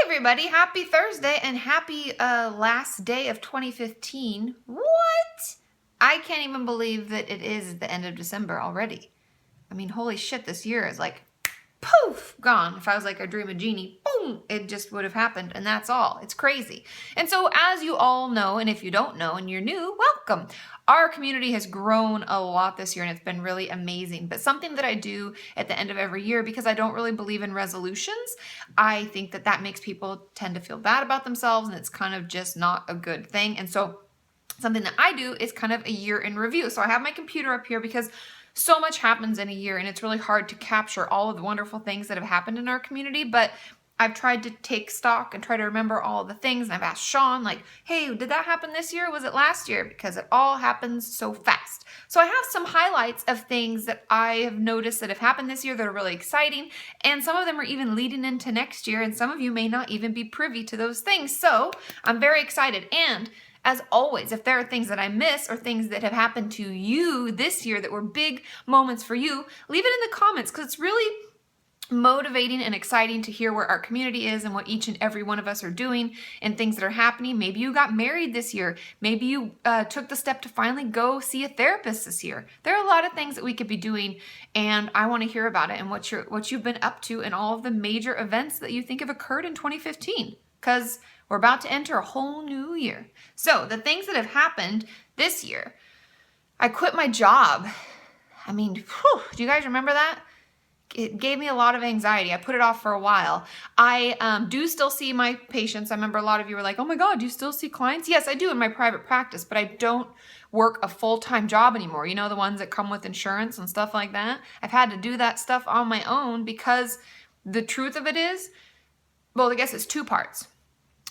everybody, happy Thursday and happy last day of 2015. What? I can't even believe that it is the end of December already. I mean, holy shit, this year is like poof, gone. If I was like a dream of genie, boom, it just would have happened, and that's all. It's crazy. And so as you all know, and if you don't know and you're new, welcome. Our community has grown a lot this year, and it's been really amazing. But something that I do at the end of every year, because I don't really believe in resolutions, I think that that makes people tend to feel bad about themselves, and it's kind of just not a good thing. And so something that I do is kind of a year in review. So I have my computer up here because so much happens in a year, and it's really hard to capture all of the wonderful things that have happened in our community, but I've tried to take stock and try to remember all of the things, and I've asked Sean, like, hey, did that happen this year or was it last year? Because it all happens so fast. So I have some highlights of things that I have noticed that have happened this year that are really exciting, and some of them are even leading into next year, and some of you may not even be privy to those things. So I'm very excited. And as always, if there are things that I miss or things that have happened to you this year that were big moments for you, leave it in the comments, because it's really motivating and exciting to hear where our community is and what each and every one of us are doing and things that are happening. Maybe you got married this year. Maybe you took the step to finally go see a therapist this year. There are a lot of things that we could be doing, and I want to hear about it and what you've been up to and all of the major events that you think have occurred in 2015, because we're about to enter a whole new year. So the things that have happened this year, I quit my job. I mean, whew, do you guys remember that? It gave me a lot of anxiety. I put it off for a while. I do still see my patients. I remember a lot of you were like, oh my God, do you still see clients? Yes, I do in my private practice, but I don't work a full-time job anymore. You know, the ones that come with insurance and stuff like that. I've had to do that stuff on my own because the truth of it is, well, I guess it's two parts.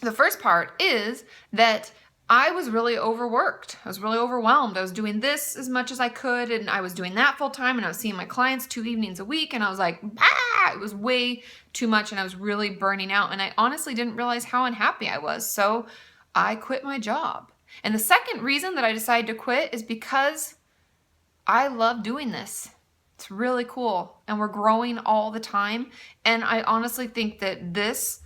The first part is that I was really overworked. I was really overwhelmed. I was doing this as much as I could, and I was doing that full time, and I was seeing my clients 2 evenings a week, and I was like, bah! It was way too much, and I was really burning out, and I honestly didn't realize how unhappy I was, so I quit my job. And the second reason that I decided to quit is because I love doing this. It's really cool, and we're growing all the time, and I honestly think that this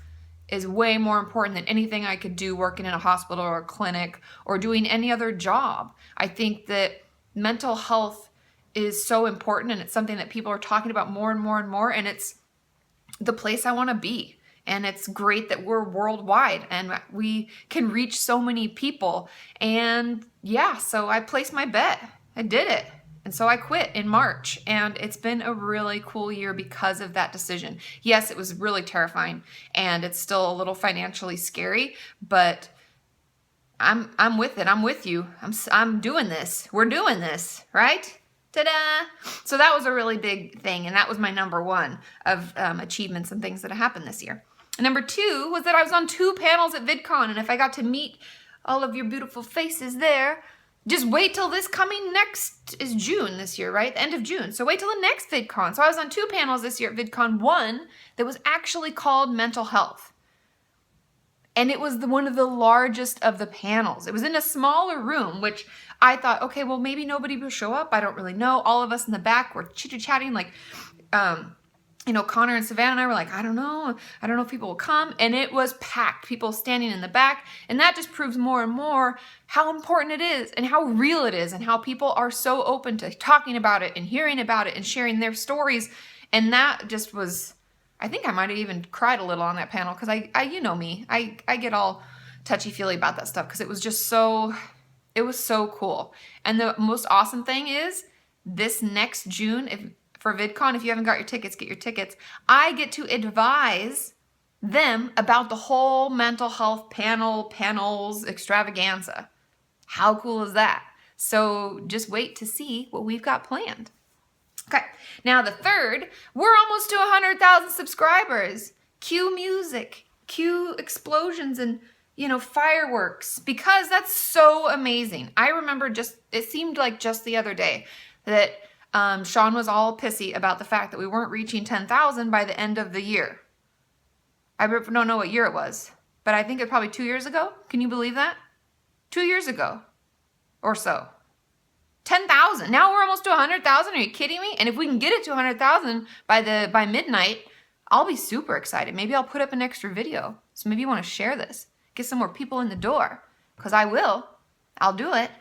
is way more important than anything I could do working in a hospital or a clinic or doing any other job. I think that mental health is so important, and it's something that people are talking about more and more and more, and it's the place I want to be. And it's great that we're worldwide and we can reach so many people. And yeah, so I placed my bet. I did it. And so I quit in March, and it's been a really cool year because of that decision. Yes, it was really terrifying, and it's still a little financially scary, but I'm with it. I'm with you. I'm doing this. We're doing this, right? Ta-da! So that was a really big thing, and that was my number one of achievements and things that have happened this year. And number two was that I was on 2 panels at VidCon, and if I got to meet all of your beautiful faces there, just wait till this coming next is June this year, right? The end of June. So wait till the next VidCon. So I was on 2 panels this year at VidCon. One that was actually called Mental Health. And it was one of the largest of the panels. It was in a smaller room, which I thought, okay, well, maybe nobody will show up. I don't really know. All of us in the back were chit-chatting, like, you know, Connor and Savannah and I were like, I don't know if people will come. And it was packed, people standing in the back. And that just proves more and more how important it is and how real it is and how people are so open to talking about it and hearing about it and sharing their stories. And that just was, I think I might have even cried a little on that panel, because I you know me, I get all touchy-feely about that stuff, because it was just so, it was so cool. And the most awesome thing is this next June, for VidCon, if you haven't got your tickets, get your tickets. I get to advise them about the whole mental health panels extravaganza. How cool is that? So just wait to see what we've got planned. Okay, now the third, we're almost to 100,000 subscribers. Cue music, cue explosions and, you know, fireworks, because that's so amazing. I remember it seemed like just the other day that Sean was all pissy about the fact that we weren't reaching 10,000 by the end of the year. I don't know what year it was, but I think it's probably 2 years ago. Can you believe that? 2 years ago or so. 10,000. Now we're almost to 100,000. Are you kidding me? And if we can get it to 100,000 by midnight, I'll be super excited. Maybe I'll put up an extra video. So maybe you want to share this. Get some more people in the door. Because I will. I'll do it.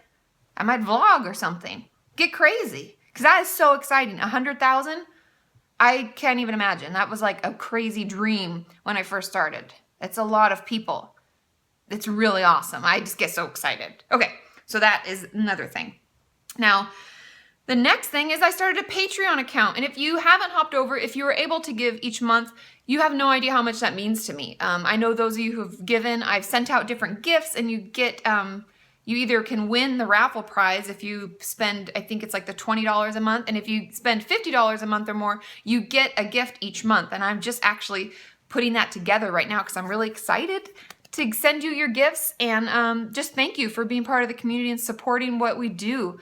I might vlog or something. Get crazy. Because that is so exciting. 100,000? I can't even imagine. That was like a crazy dream when I first started. It's a lot of people. It's really awesome. I just get so excited. Okay, so that is another thing. Now, the next thing is I started a Patreon account. And if you haven't hopped over, if you were able to give each month, you have no idea how much that means to me. I know those of you who've given, I've sent out different gifts, and you get, you either can win the raffle prize if you spend, I think it's like the $20 a month. And if you spend $50 a month or more, you get a gift each month. And I'm just actually putting that together right now because I'm really excited to send you your gifts, and just thank you for being part of the community and supporting what we do.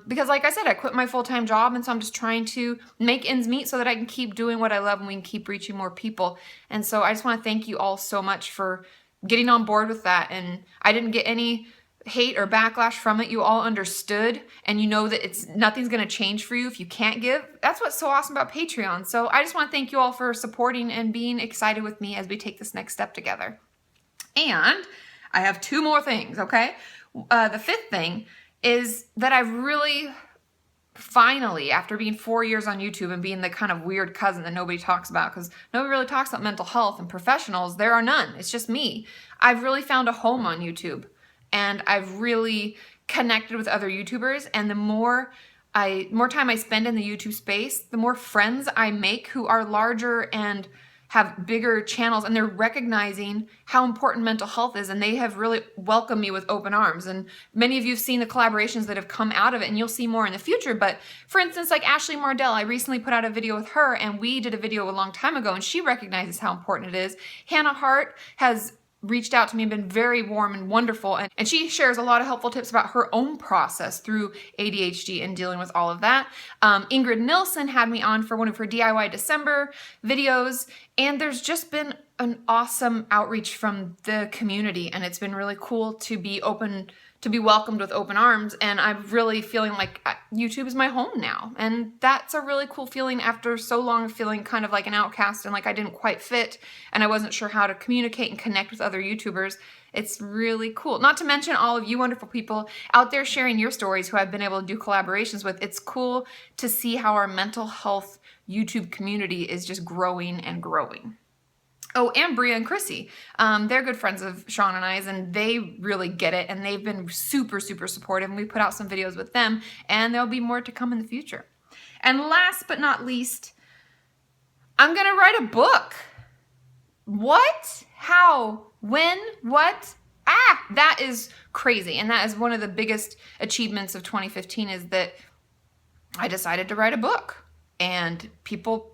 Because like I said, I quit my full-time job, and so I'm just trying to make ends meet so that I can keep doing what I love and we can keep reaching more people. And so I just want to thank you all so much for getting on board with that. And I didn't get any hate or backlash from it. You all understood, and you know that nothing's going to change for you if you can't give. That's what's so awesome about Patreon. So I just want to thank you all for supporting and being excited with me as we take this next step together. And I have two more things, okay? The fifth thing is that I've really finally, after being 4 years on YouTube and being the kind of weird cousin that nobody talks about, because nobody really talks about mental health and professionals, there are none. It's just me. I've really found a home on YouTube, and I've really connected with other YouTubers, and the more time I spend in the YouTube space, the more friends I make who are larger and have bigger channels, and they're recognizing how important mental health is, and they have really welcomed me with open arms. And many of you have seen the collaborations that have come out of it, and you'll see more in the future. But for instance, like Ashley Mardell, I recently put out a video with her, and we did a video a long time ago, and she recognizes how important it is. Hannah Hart has reached out to me and been very warm and wonderful. And she shares a lot of helpful tips about her own process through ADHD and dealing with all of that. Ingrid Nilsson had me on for one of her DIY December videos. And there's just been an awesome outreach from the community. And it's been really cool to be welcomed with open arms. And I'm really feeling like YouTube is my home now. And that's a really cool feeling after so long feeling kind of like an outcast and like I didn't quite fit and I wasn't sure how to communicate and connect with other YouTubers. It's really cool. Not to mention all of you wonderful people out there sharing your stories who I've been able to do collaborations with. It's cool to see how our mental health YouTube community is just growing and growing. Oh, and Bria and Chrissy. They're good friends of Sean and I's, and they really get it, and they've been super, super supportive, and we put out some videos with them, and there'll be more to come in the future. And last but not least, I'm going to write a book. What? How? When? What? That is crazy, and that is one of the biggest achievements of 2015 is that I decided to write a book, and people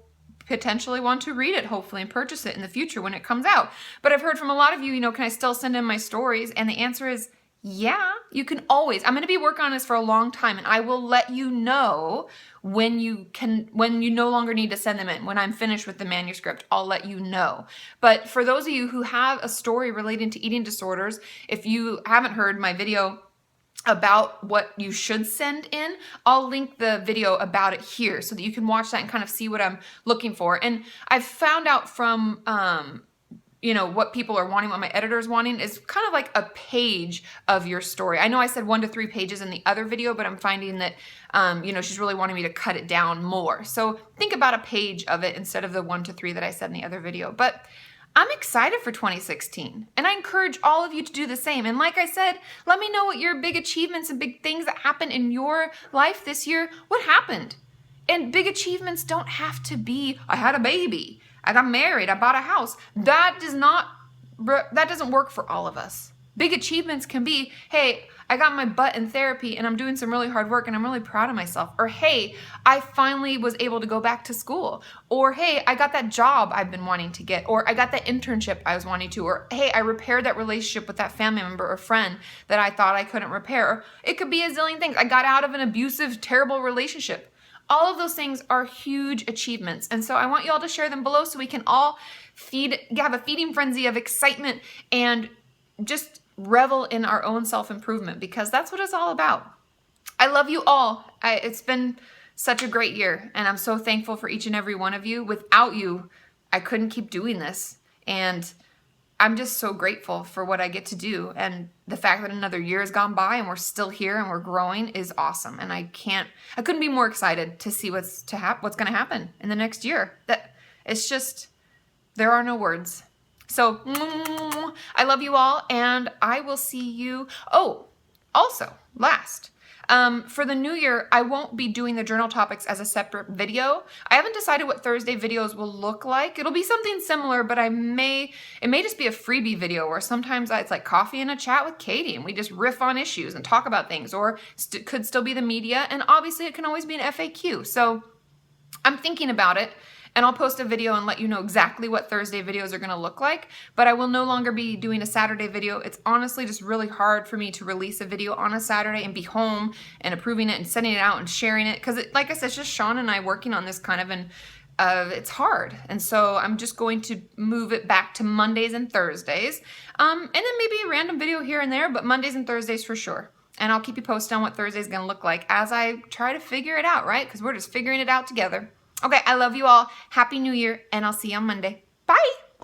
potentially want to read it, hopefully, and purchase it in the future when it comes out. But I've heard from a lot of you, can I still send in my stories? And the answer is, yeah, you can always. I'm going to be working on this for a long time, and I will let you know when you no longer need to send them in. When I'm finished with the manuscript, I'll let you know. But for those of you who have a story relating to eating disorders, if you haven't heard my video about what you should send in, I'll link the video about it here so that you can watch that and kind of see what I'm looking for. And I've found out from, what people are wanting, what my editor is wanting is kind of like a page of your story. I know I said 1 to 3 pages in the other video, but I'm finding that, she's really wanting me to cut it down more. So think about a page of it instead of the 1 to 3 that I said in the other video. But I'm excited for 2016, and I encourage all of you to do the same. And like I said, let me know what your big achievements and big things that happened in your life this year. What happened? And big achievements don't have to be, I had a baby, I got married, I bought a house. That doesn't work for all of us. Big achievements can be, hey, I got my butt in therapy and I'm doing some really hard work and I'm really proud of myself. Or, hey, I finally was able to go back to school. Or, hey, I got that job I've been wanting to get. Or, I got that internship I was wanting to. Or, hey, I repaired that relationship with that family member or friend that I thought I couldn't repair. Or, it could be a zillion things. I got out of an abusive, terrible relationship. All of those things are huge achievements. And so I want you all to share them below so we can all have a feeding frenzy of excitement and just revel in our own self-improvement, because that's what it's all about. I love you all. It's been such a great year, and I'm so thankful for each and every one of you. Without you, I couldn't keep doing this. And I'm just so grateful for what I get to do. And the fact that another year has gone by and we're still here and we're growing is awesome. And I couldn't be more excited to see what's going to happen in the next year. That it's just, there are no words. So I love you all, and I will see you. Oh, also, last, for the new year, I won't be doing the journal topics as a separate video. I haven't decided what Thursday videos will look like. It'll be something similar, but it may just be a freebie video where sometimes it's like coffee and a chat with Katie, and we just riff on issues and talk about things, or could still be the media, and obviously it can always be an FAQ. So I'm thinking about it. And I'll post a video and let you know exactly what Thursday videos are going to look like. But I will no longer be doing a Saturday video. It's honestly just really hard for me to release a video on a Saturday and be home and approving it and sending it out and sharing it. Because like I said, it's just Sean and I working on this kind of, and it's hard. And so I'm just going to move it back to Mondays and Thursdays. And then maybe a random video here and there, but Mondays and Thursdays for sure. And I'll keep you posted on what Thursday is going to look like as I try to figure it out, right? Because we're just figuring it out together. Okay, I love you all. Happy New Year, and I'll see you on Monday. Bye.